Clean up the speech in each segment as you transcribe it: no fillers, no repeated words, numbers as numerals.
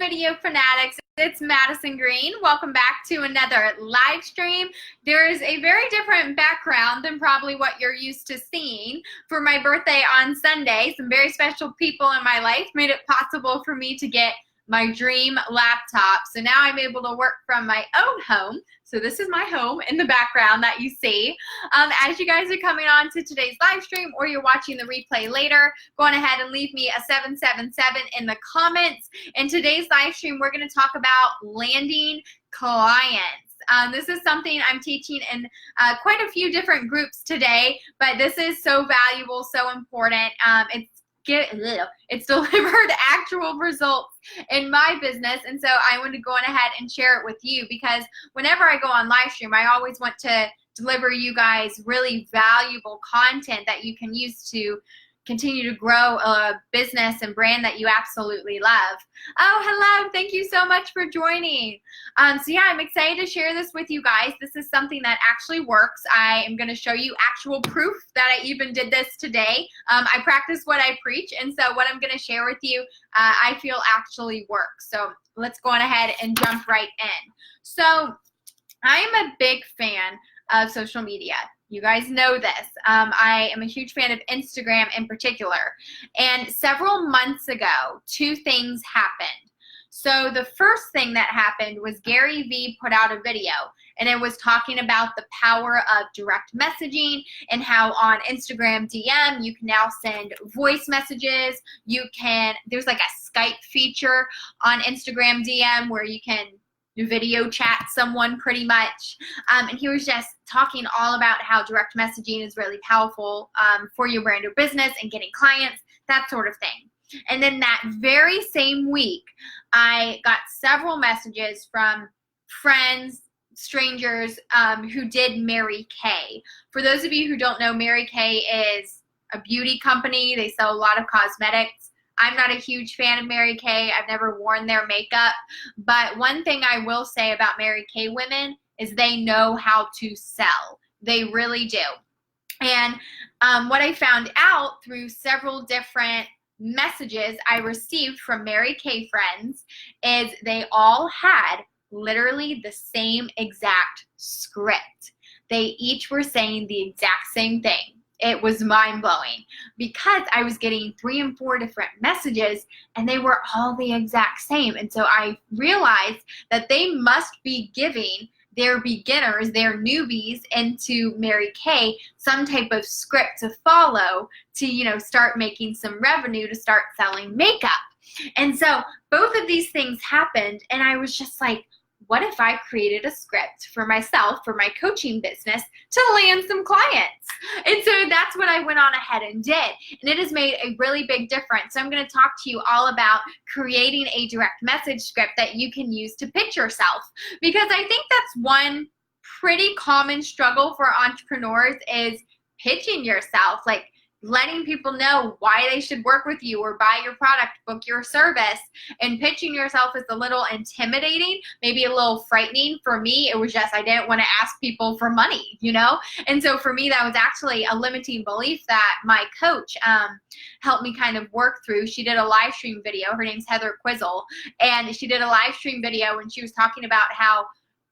video fanatics, it's Madison Green. Welcome back to another live stream. There is a very different background than probably what you're used to seeing. For my birthday on Sunday, some very special people in my life made it possible for me to get my dream laptop. So now I'm able to work from my own home. So this is my home in the background that you see. As you guys are coming on to today's live stream or you're watching the replay later, go on ahead and leave me a 777 in the comments. In today's live stream, we're going to talk about landing clients. This is something I'm teaching in quite a few different groups today, but this is so valuable, so important. It's delivered actual results in my business, and so I want to go on ahead and share it with you, because whenever I go on live stream, I always want to deliver you guys really valuable content that you can use to continue to grow a business and brand that you absolutely love. Oh, hello. Thank you so much for joining. So yeah, I'm excited to share this with you guys. This is something that actually works. I am going to show you actual proof that I even did this today. I practice what I preach, and so what I'm going to share with you, I feel actually works. So let's go on ahead and jump right in. So I am a big fan of social media. You guys know this. I am a huge fan of Instagram in particular. And several months ago, two things happened. So the first thing that happened was Gary Vee put out a video, and it was talking about the power of direct messaging and how on Instagram DM you can now send voice messages. There's like a Skype feature on Instagram DM where you can video chat someone pretty much. And he was just talking all about how direct messaging is really powerful for your brand or business and getting clients, that sort of thing. And then that very same week, I got several messages from friends, strangers who did Mary Kay. For those of you who don't know, Mary Kay is a beauty company. They sell a lot of cosmetics. I'm not a huge fan of Mary Kay. I've never worn their makeup. But one thing I will say about Mary Kay women is they know how to sell. They really do. And what I found out through several different messages I received from Mary Kay friends is they all had literally the same exact script. They each were saying the exact same thing. It was mind-blowing because I was getting 3 and 4 different messages and they were all the exact same. And so I realized that they must be giving their beginners, their newbies into Mary Kay, some type of script to follow to, start making some revenue, to start selling makeup. And so both of these things happened, and I was just like, what if I created a script for myself, for my coaching business, to land some clients? And so that's what I went on ahead and did. And it has made a really big difference. So I'm going to talk to you all about creating a direct message script that you can use to pitch yourself. Because I think that's one pretty common struggle for entrepreneurs is pitching yourself. Like, letting people know why they should work with you or buy your product, book your service, and pitching yourself is a little intimidating, maybe a little frightening. For me, it was just I didn't want to ask people for money, And so for me, that was actually a limiting belief that my coach helped me kind of work through. She did a live stream video. Her name's Heather Quizzle, and she did a live stream video and she was talking about how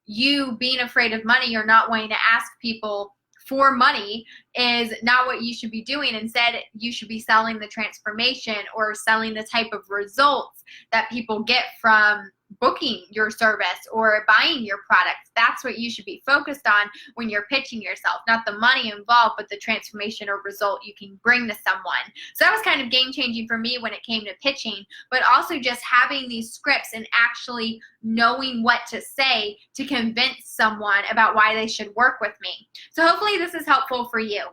you being afraid of money or not wanting to ask people for money is not what you should be doing. Instead, you should be selling the transformation or selling the type of results that people get from booking your service or buying your products. That's what you should be focused on when you're pitching yourself, not the money involved, but the transformation or result you can bring to someone. So that was kind of game changing for me when it came to pitching, but also just having these scripts and actually knowing what to say to convince someone about why they should work with me. So hopefully this is helpful for you.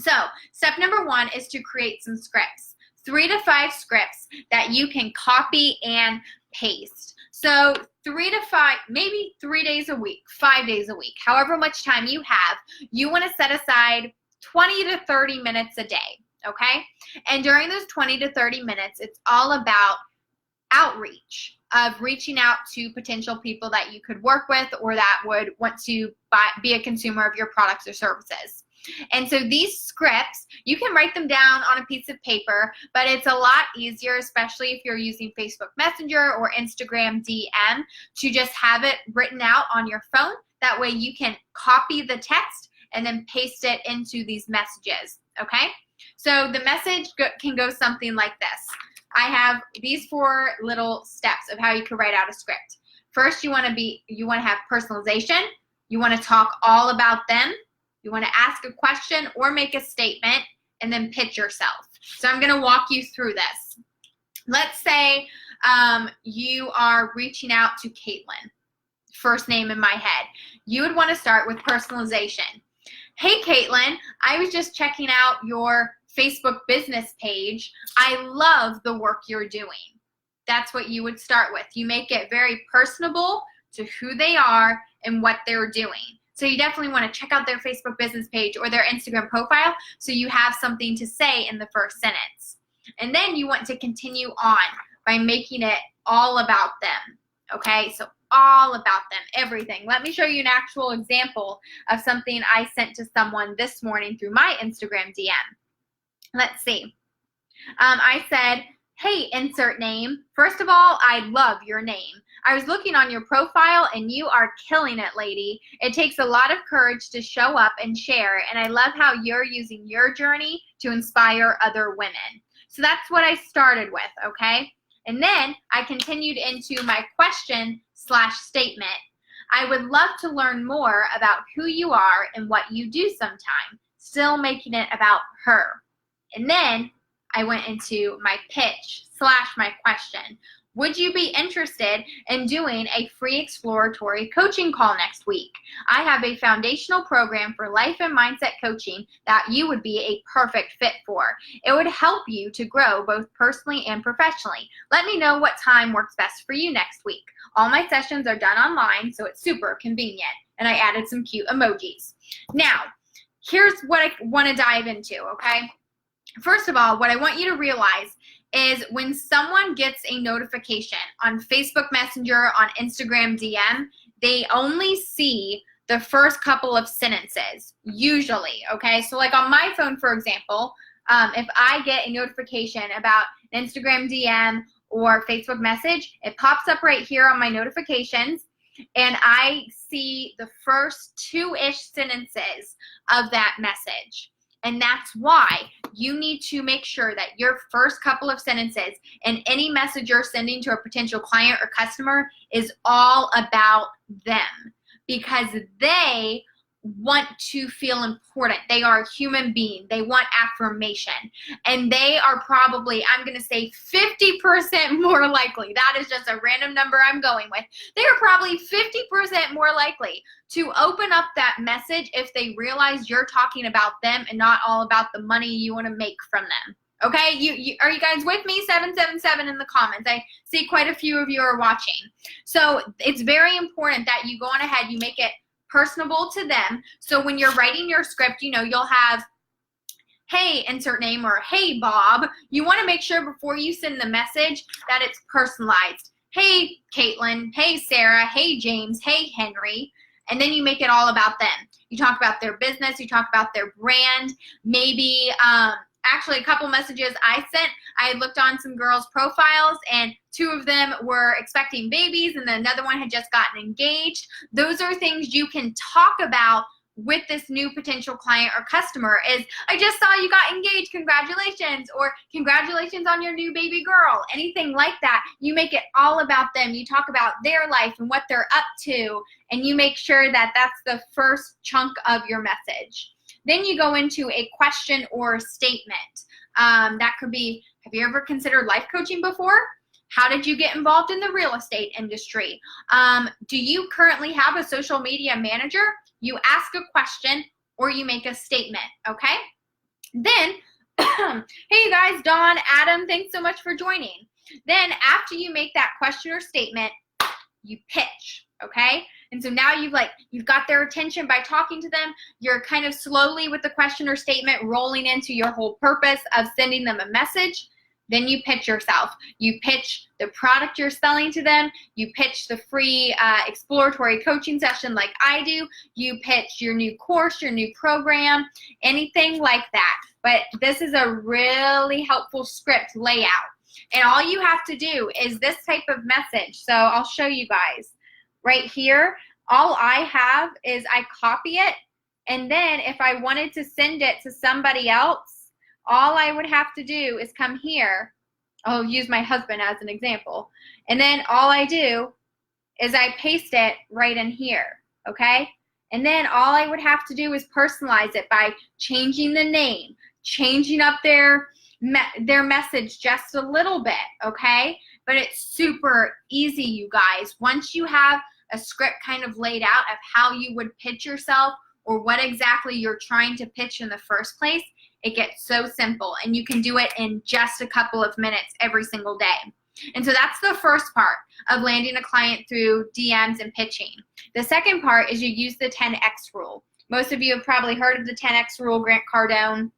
So step number 1 is to create some scripts, 3 to 5 scripts that you can copy and paste. So 3 to 5, maybe 3 days a week, 5 days a week, however much time you have, you want to set aside 20 to 30 minutes a day, okay? And during those 20 to 30 minutes, it's all about outreach, of reaching out to potential people that you could work with or that would want to be a consumer of your products or services. And so these scripts, you can write them down on a piece of paper, but it's a lot easier, especially if you're using Facebook Messenger or Instagram DM, to just have it written out on your phone. That way you can copy the text and then paste it into these messages, okay? So the message can go something like this. I have these 4 little steps of how you can write out a script. First, you want to have personalization. You want to talk all about them. You want to ask a question or make a statement, and then pitch yourself. So I'm going to walk you through this. Let's say you are reaching out to Caitlin, first name in my head. You would want to start with personalization. Hey, Caitlin, I was just checking out your Facebook business page. I love the work you're doing. That's what you would start with. You make it very personable to who they are and what they're doing. So you definitely want to check out their Facebook business page or their Instagram profile so you have something to say in the first sentence. And then you want to continue on by making it all about them. Okay, so all about them, everything. Let me show you an actual example of something I sent to someone this morning through my Instagram DM. Let's see. I said, hey, insert name. First of all, I love your name. I was looking on your profile and you are killing it, lady. It takes a lot of courage to show up and share, and I love how you're using your journey to inspire other women. So that's what I started with, okay? And then I continued into my question/statement. I would love to learn more about who you are and what you do sometime, still making it about her. And then I went into my pitch/my question. Would you be interested in doing a free exploratory coaching call next week? I have a foundational program for life and mindset coaching that you would be a perfect fit for. It would help you to grow both personally and professionally. Let me know what time works best for you next week. All my sessions are done online, so it's super convenient. And I added some cute emojis. Now, here's what I want to dive into, okay? First of all, what I want you to realize is when someone gets a notification on Facebook Messenger, on Instagram DM, they only see the first couple of sentences, usually, okay? So like on my phone, for example, if I get a notification about an Instagram DM or Facebook message, it pops up right here on my notifications, and I see the first 2-ish sentences of that message. And that's why you need to make sure that your first couple of sentences in any message you're sending to a potential client or customer is all about them, because they want to feel important. They are a human being. They want affirmation. And they are probably, I'm going to say 50% more likely. That is just a random number I'm going with. They are probably 50% more likely to open up that message if they realize you're talking about them and not all about the money you want to make from them. Okay, are you guys with me? 777 in the comments. I see quite a few of you are watching. So it's very important that you go on ahead, you make it personable to them. So when you're writing your script, you know, you'll have, hey, insert name, or hey, Bob. You want to make sure before you send the message that it's personalized. Hey, Caitlin. Hey, Sarah. Hey, James. Hey, Henry. And then you make it all about them. You talk about their business. You talk about their brand. Maybe, actually, a couple messages I sent, I looked on some girls' profiles, and 2 of them were expecting babies, and then another one had just gotten engaged. Those are things you can talk about with this new potential client or customer is, I just saw you got engaged, congratulations, or congratulations on your new baby girl. Anything like that, you make it all about them. You talk about their life and what they're up to, and you make sure that that's the first chunk of your message. Then you go into a question or statement. That could be, have you ever considered life coaching before? How did you get involved in the real estate industry? Do you currently have a social media manager? You ask a question or you make a statement, okay? Then, hey you guys, Dawn, Adam, thanks so much for joining. Then after you make that question or statement, you pitch, okay? And so now you've got their attention by talking to them. You're kind of slowly with the question or statement rolling into your whole purpose of sending them a message. Then you pitch yourself. You pitch the product you're selling to them. You pitch the free exploratory coaching session like I do. You pitch your new course, your new program, anything like that. But this is a really helpful script layout. And all you have to do is this type of message. So I'll show you guys right here. All I have is I copy it. And then if I wanted to send it to somebody else, all I would have to do is come here. I'll use my husband as an example. And then all I do is I paste it right in here, okay? And then all I would have to do is personalize it by changing the name, changing up their message just a little bit, okay? But it's super easy, you guys. Once you have a script kind of laid out of how you would pitch yourself or what exactly you're trying to pitch in the first place, it gets so simple, and you can do it in just a couple of minutes every single day. And so that's the first part of landing a client through DMs and pitching. The second part is you use the 10X rule. Most of you have probably heard of the 10X rule, Grant Cardone.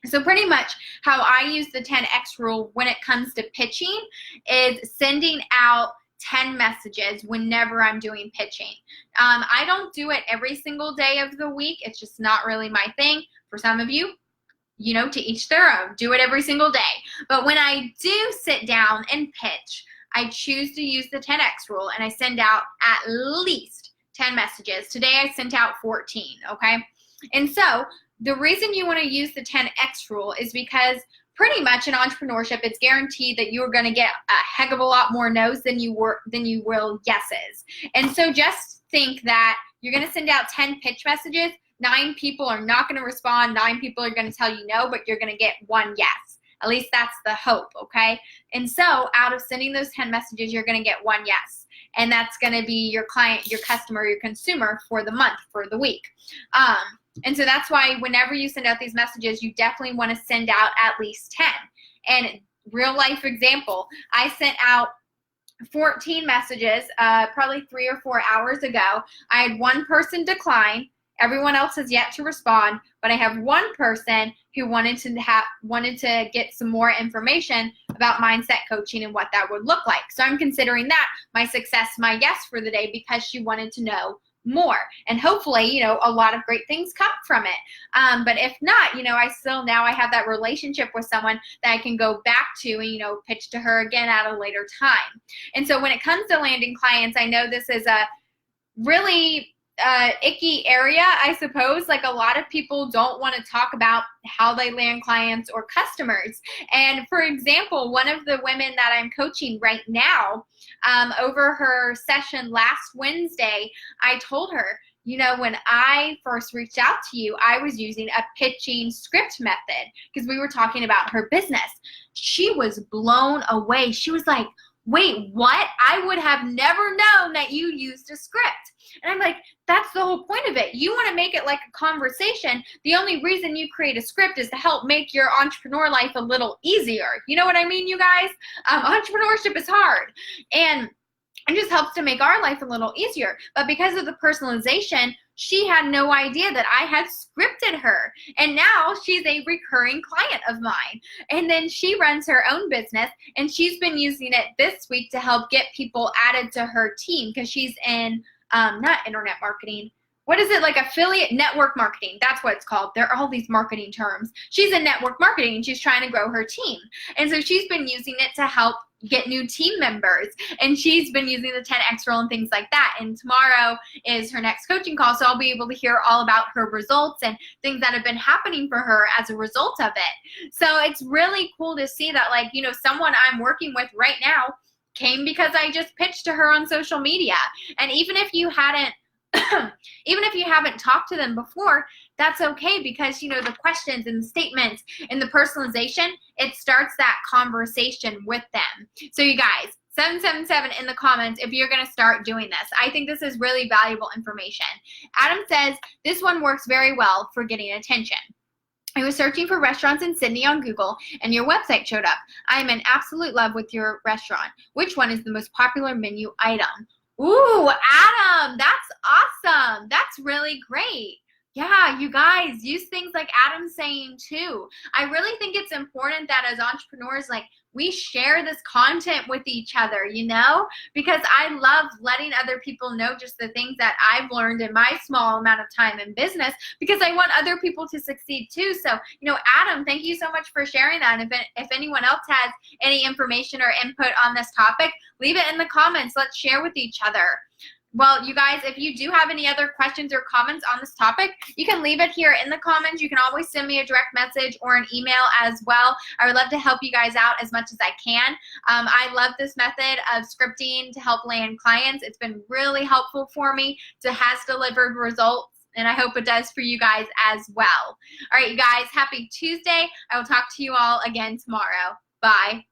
So pretty much how I use the 10X rule when it comes to pitching is sending out 10 messages whenever I'm doing pitching. I don't do it every single day of the week. It's just not really my thing. For some of you, you know, to each their own. Do it every single day. But when I do sit down and pitch, I choose to use the 10X rule, and I send out at least 10 messages. Today I sent out 14, okay? And so the reason you want to use the 10X rule is because pretty much in entrepreneurship, it's guaranteed that you're going to get a heck of a lot more no's than you will yeses. And so just think that you're going to send out 10 pitch messages. 9 people are not going to respond. 9 people are going to tell you no, but you're going to get 1 yes. At least that's the hope, okay? And so out of sending those 10 messages, you're going to get 1 yes. And that's going to be your client, your customer, your consumer for the month, for the week. And so that's why whenever you send out these messages, you definitely want to send out at least 10. And real life example, I sent out 14 messages probably 3 or 4 hours ago. I had 1 person decline. Everyone else has yet to respond, but I have 1 person who wanted to get some more information about mindset coaching and what that would look like. So I'm considering that my success, my yes for the day, because she wanted to know more. And hopefully, you know, a lot of great things come from it. But if not, you know, I have that relationship with someone that I can go back to and, you know, pitch to her again at a later time. And so when it comes to landing clients, I know this is a really icky area, I suppose. Like, a lot of people don't want to talk about how they land clients or customers. And for example, one of the women that I'm coaching right now, over her session last Wednesday, I told her, you know, when I first reached out to you, I was using a pitching script method because we were talking about her business. She was blown away. She was like, wait, what? I would have never known that you used a script. And I'm like, that's the whole point of it. You want to make it like a conversation. The only reason you create a script is to help make your entrepreneur life a little easier. You know what I mean, you guys? Entrepreneurship is hard. And it just helps to make our life a little easier. But because of the personalization, she had no idea that I had scripted her. And now she's a recurring client of mine. And then she runs her own business, and she's been using it this week to help get people added to her team because she's in not internet marketing. What is it? Like affiliate network marketing. That's what it's called. There are all these marketing terms. She's in network marketing, and she's trying to grow her team. And so she's been using it to help get new team members. And she's been using the 10X rule and things like that. And tomorrow is her next coaching call. So I'll be able to hear all about her results and things that have been happening for her as a result of it. So it's really cool to see that, like, you know, someone I'm working with right now came because I just pitched to her on social media. And even if you haven't talked to them before, that's okay, because, you know, the questions and the statements and the personalization, it starts that conversation with them. So you guys, 777 in the comments if you're going to start doing this. I think this is really valuable information. Adam says, this one works very well for getting attention. I was searching for restaurants in Sydney on Google, and your website showed up. I am in absolute love with your restaurant. Which one is the most popular menu item? Ooh, Adam, that's awesome. That's really great. Yeah, you guys, use things like Adam's saying too. I really think it's important that as entrepreneurs, like, we share this content with each other, you know, because I love letting other people know just the things that I've learned in my small amount of time in business, because I want other people to succeed too. So, you know, Adam, thank you so much for sharing that. And if anyone else has any information or input on this topic, leave it in the comments. Let's share with each other. Well, you guys, if you do have any other questions or comments on this topic, you can leave it here in the comments. You can always send me a direct message or an email as well. I would love to help you guys out as much as I can. I love this method of scripting to help land clients. It's been really helpful for me. It has delivered results, and I hope it does for you guys as well. All right, you guys, happy Tuesday. I will talk to you all again tomorrow. Bye.